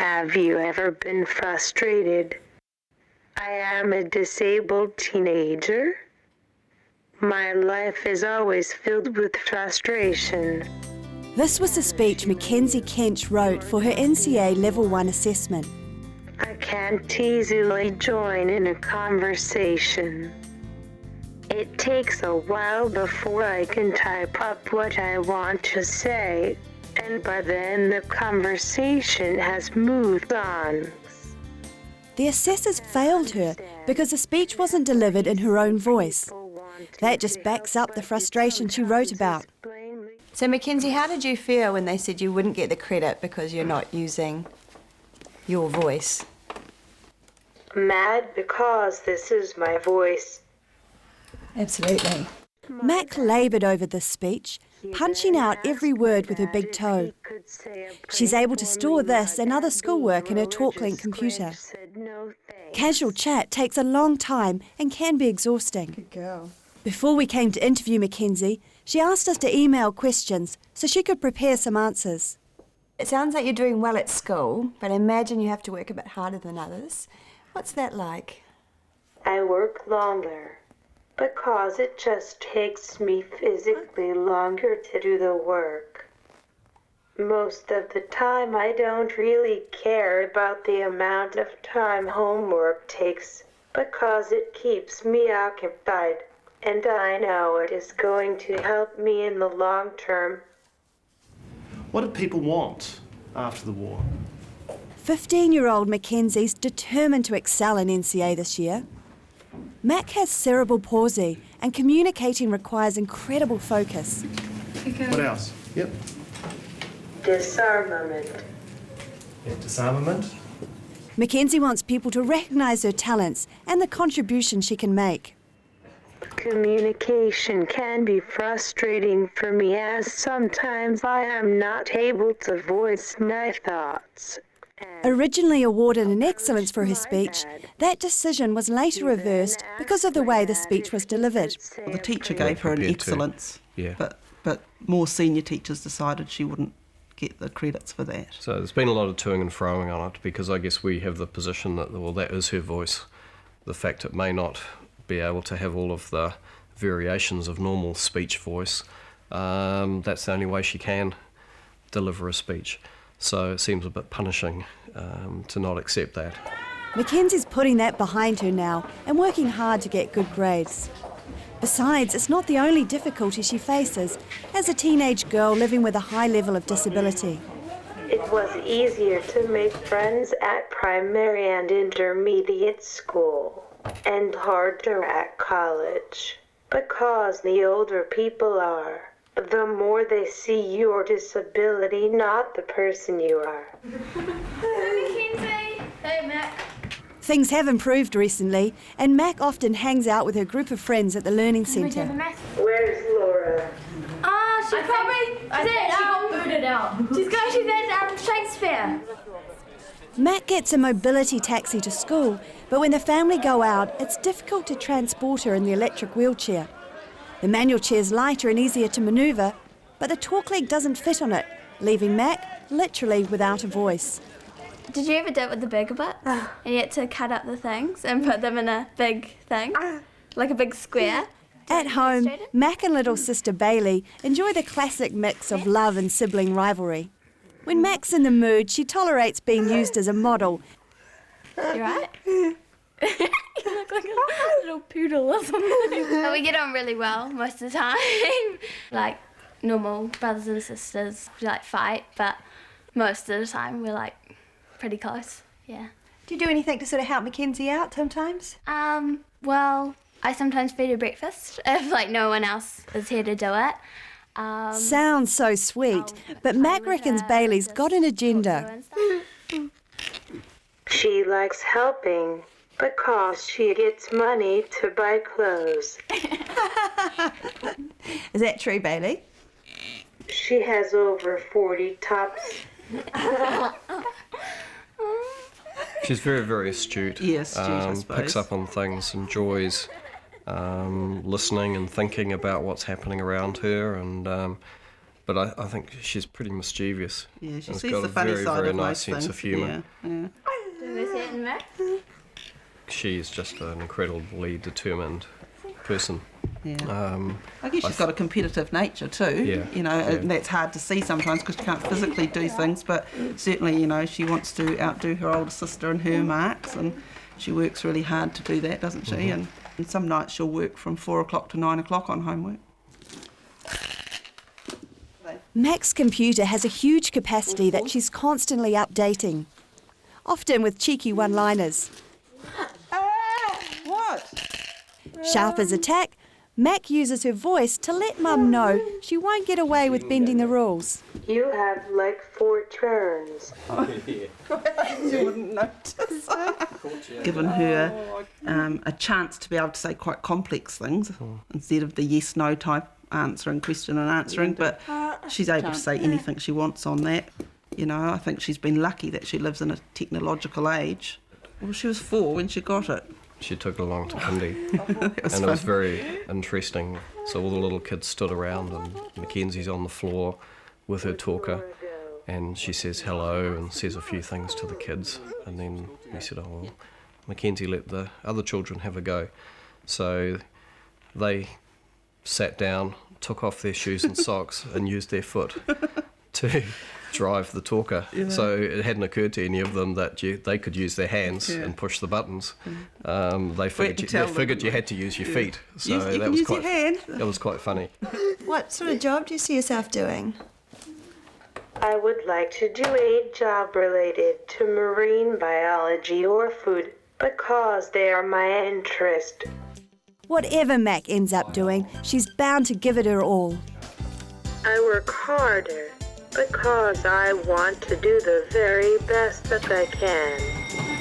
Have you ever been frustrated? I am a disabled teenager. My life is always filled with frustration. This was the speech Mackenzie Kench wrote for her NCA Level 1 assessment. I can't easily join in a conversation. It takes a while before I can type up what I want to say, and by then the conversation has moved on. The assessors failed her because the speech wasn't delivered in her own voice. That just backs up the frustration she wrote about. So Mackenzie, how did you feel when they said you wouldn't get the credit because you're not using your voice? Mad because this is my voice. Absolutely. Mac laboured over this speech, punching out every word with her big toe. She's able to store this and other schoolwork in her TalkLink computer. Casual chat takes a long time and can be exhausting. Good girl. Before we came to interview Mackenzie, she asked us to email questions so she could prepare some answers. It sounds like you're doing well at school, but I imagine you have to work a bit harder than others. What's that like? I work longer because it just takes me physically longer to do the work. Most of the time I don't really care about the amount of time homework takes because it keeps me occupied, and I know it is going to help me in the long term. What did people want after the war? 15-year-old Mackenzie's determined to excel in NCA this year. Mac has cerebral palsy and communicating requires incredible focus. What else? Yep. Disarmament. Yeah, disarmament. Mackenzie wants people to recognise her talents and the contribution she can make. Communication can be frustrating for me as sometimes I am not able to voice my thoughts. Originally awarded an excellence for her speech, that decision was later reversed because of the way the speech was delivered. Well, the teacher gave her an excellence, but more senior teachers decided she wouldn't get the credits for that. So there's been a lot of toing and froing on it because I guess we have the position that, well, that is her voice. The fact it may not be able to have all of the variations of normal speech voice, that's the only way she can deliver a speech. So it seems a bit punishing to not accept that. Mackenzie's putting that behind her now and working hard to get good grades. Besides, it's not the only difficulty she faces as a teenage girl living with a high level of disability. It was easier to make friends at primary and intermediate school, and harder at college, because the older people are, the more they see your disability, not the person you are. Hey, Mackenzie. Hey, Mac. Things have improved recently, and Mac often hangs out with her group of friends at the Learning Centre. Where's Laura? She got booted out. She's going to that Shakespeare. Mac gets a mobility taxi to school, but when the family go out, it's difficult to transport her in the electric wheelchair. The manual chair's lighter and easier to manoeuvre, but the TalkLink doesn't fit on it, leaving Mac literally without a voice. Did you ever do it with the burger bits? And you had to cut up the things and put them in a big thing, like a big square? At home, Mac and little sister Bailey enjoy the classic mix of love and sibling rivalry. When Mac's in the mood, she tolerates being used as a model. You right? You look like a little poodle or something. But we get on really well most of the time. Like normal brothers and sisters, we like fight, but most of the time we're like pretty close, yeah. Do you do anything to sort of help Mackenzie out sometimes? Well, I sometimes feed her breakfast if like no one else is here to do it. Sounds so sweet, but Mac reckons Bailey's got an agenda. She likes helping because she gets money to buy clothes. Is that true, Bailey? She has over 40 tops. She's very, very astute. Yes, astute, I suppose. Picks up on things, enjoys listening and thinking about what's happening around her, and But I think she's pretty mischievous. Yeah, she and sees got the a funny very, side very of nice most sense things. of humour. Yeah. Do we see it in Mac? She's just an incredibly determined person. Yeah. I guess she's got a competitive nature too. Yeah. You know, and that's hard to see sometimes because she can't physically do things, but certainly, you know, she wants to outdo her older sister in her marks, and she works really hard to do that, doesn't she? And some nights she'll work from 4 o'clock to 9 o'clock on homework. Mac's computer has a huge capacity that she's constantly updating, often with cheeky one-liners. What? Sharp as a tack, Mac uses her voice to let Mum know she won't get away with bending the rules. You have like 4 turns. You wouldn't notice. Given her a chance to be able to say quite complex things instead of the yes-no type answering, question and answering, but she's able to say anything she wants on that. You know, I think she's been lucky that she lives in a technological age. Well, she was 4 when she got it. She took it along to kindy, and it was very interesting. So all the little kids stood around, and Mackenzie's on the floor with her talker, and she says hello and says a few things to the kids, and then we said, oh, well, Mackenzie, let the other children have a go. So they sat down, took off their shoes and socks, and used their foot to drive the talker. Yeah. So it hadn't occurred to any of them that they could use their hands and push the buttons. They figured you had to use your feet. So you can use your hand. That was quite funny. What sort of job do you see yourself doing? I would like to do a job related to marine biology or food because they are my interest. Whatever Mac ends up doing, she's bound to give it her all. I work harder because I want to do the very best that I can.